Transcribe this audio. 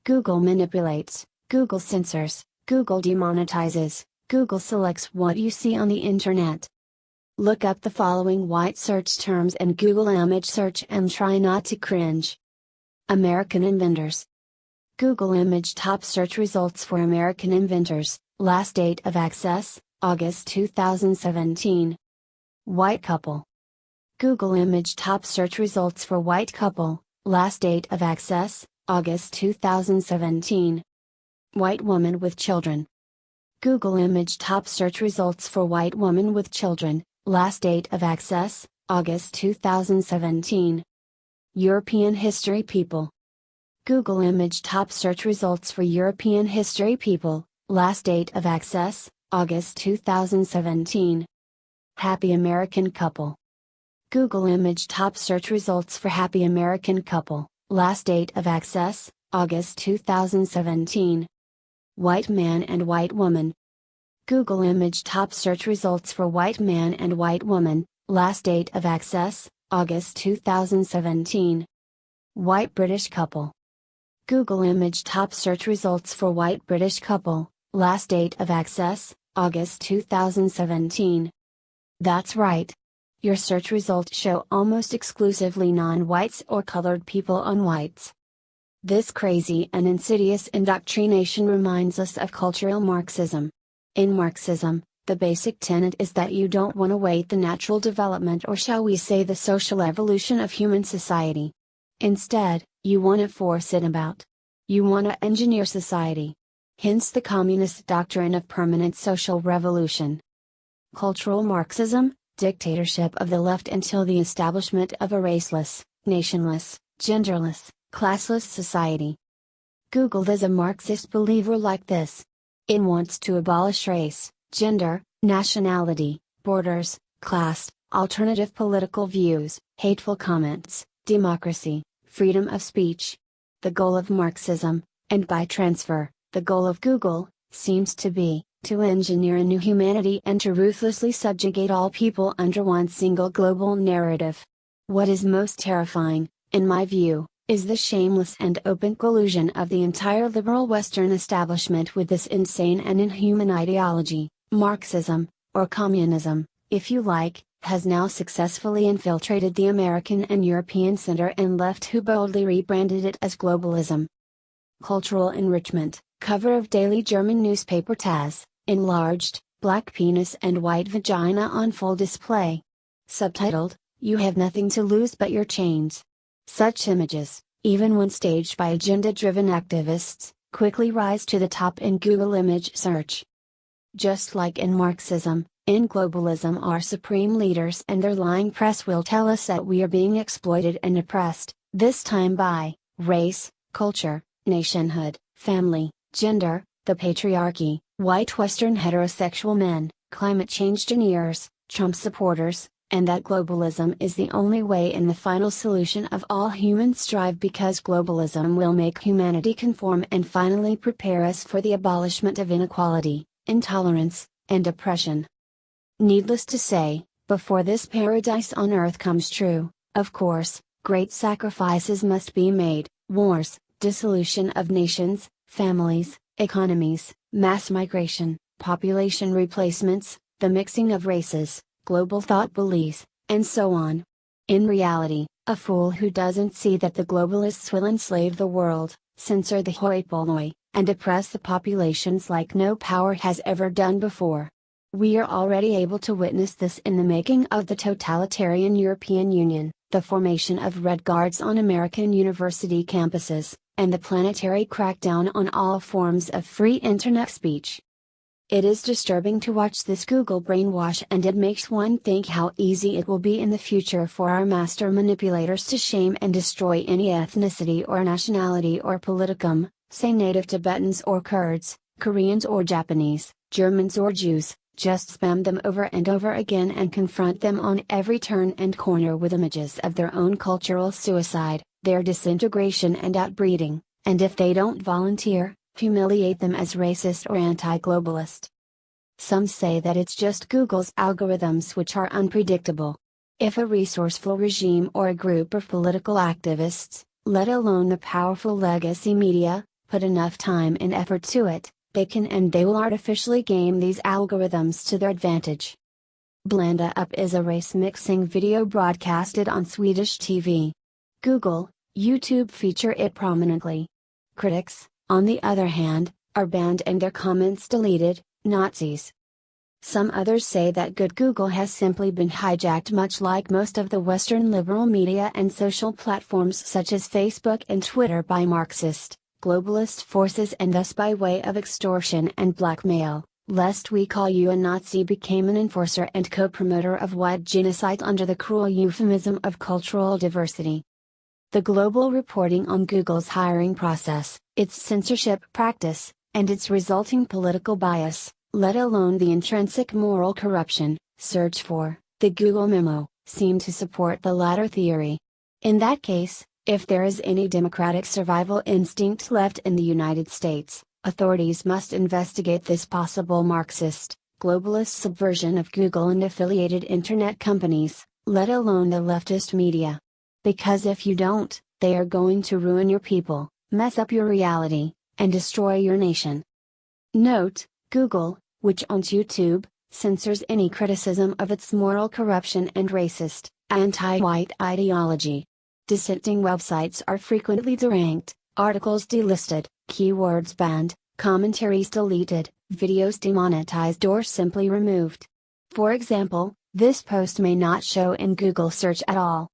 Google manipulates, Google censors, Google demonetizes, Google selects what you see on the internet. Look up the following white search terms in Google image search and try not to cringe. American inventors. Google image top search results for American inventors, last date of access, August 2017. White couple. Google image top search results for white couple, last date of access, August 2017. White woman with children. Google image top search results for white woman with children, last date of access, August 2017. European history people. Google image top search results for European history people, last date of access, August 2017. Happy American couple. Google image top search results for Happy American couple, last date of access, August 2017. White man and white woman. Google image top search results for white man and white woman, last date of access, August 2017. White British couple. Google image top search results for white British couple, last date of access, August 2017. That's right. Your search results show almost exclusively non-whites or colored people on whites. This crazy and insidious indoctrination reminds us of cultural Marxism. In Marxism, the basic tenet is that you don't want to wait the natural development, or shall we say the social evolution of human society. Instead, you want to force it about. You want to engineer society. Hence the communist doctrine of permanent social revolution. Cultural Marxism, dictatorship of the left until the establishment of a raceless, nationless, genderless, classless society. Google is a Marxist believer like this. It wants to abolish race, gender, nationality, borders, class, alternative political views, hateful comments, democracy, freedom of speech. The goal of Marxism, and by transfer, the goal of Google, seems to be to engineer a new humanity and to ruthlessly subjugate all people under one single global narrative. What is most terrifying, in my view, is the shameless and open collusion of the entire liberal Western establishment with this insane and inhuman ideology. Marxism, or communism, if you like, has now successfully infiltrated the American and European center and left, who boldly rebranded it as globalism. Cultural enrichment, cover of daily German newspaper TAS, enlarged, black penis and white vagina on full display. Subtitled, "You have nothing to lose but your chains." Such images, even when staged by agenda-driven activists, quickly rise to the top in Google image search. Just like in Marxism, in globalism our supreme leaders and their lying press will tell us that we are being exploited and oppressed, this time by race, culture, nationhood, family, gender, the patriarchy, white Western heterosexual men, climate change deniers, Trump supporters, and that globalism is the only way and the final solution of all human strife, because globalism will make humanity conform and finally prepare us for the abolishment of inequality, intolerance, and oppression. Needless to say, before this paradise on earth comes true, of course, great sacrifices must be made: wars, dissolution of nations, families, economies, mass migration, population replacements, the mixing of races, global thought beliefs, and so on. In reality, a fool who doesn't see that the globalists will enslave the world, censor the hoi polloi, and oppress the populations like no power has ever done before. We are already able to witness this in the making of the totalitarian European Union, the formation of Red Guards on American university campuses, and the planetary crackdown on all forms of free internet speech. It is disturbing to watch this Google brainwash, and it makes one think how easy it will be in the future for our master manipulators to shame and destroy any ethnicity or nationality or politicum, say native Tibetans or Kurds, Koreans or Japanese, Germans or Jews. Just spam them over and over again and confront them on every turn and corner with images of their own cultural suicide, their disintegration and outbreeding, and if they don't volunteer, humiliate them as racist or anti-globalist. Some say that it's just Google's algorithms which are unpredictable. If a resourceful regime or a group of political activists, let alone the powerful legacy media, put enough time and effort to it, they will artificially game these algorithms to their advantage. Blanda Up is a race-mixing video broadcasted on Swedish TV. Google, YouTube feature it prominently. Critics, on the other hand, are banned and their comments deleted, Nazis. Some others say that good Google has simply been hijacked, much like most of the Western liberal media and social platforms such as Facebook and Twitter, by Marxist, globalist forces, and thus by way of extortion and blackmail. Lest we call you a Nazi became an enforcer and co-promoter of white genocide under the cruel euphemism of cultural diversity. The global reporting on Google's hiring process, its censorship practice, and its resulting political bias, let alone the intrinsic moral corruption, search for, the Google memo, seem to support the latter theory. In that case, if there is any democratic survival instinct left in the United States, authorities must investigate this possible Marxist, globalist subversion of Google and affiliated internet companies, let alone the leftist media. Because if you don't, they are going to ruin your people, mess up your reality, and destroy your nation. Note, Google, which owns YouTube, censors any criticism of its moral corruption and racist, anti-white ideology. Dissenting websites are frequently deranked, articles delisted, keywords banned, commentaries deleted, videos demonetized or simply removed. For example, this post may not show in Google search at all.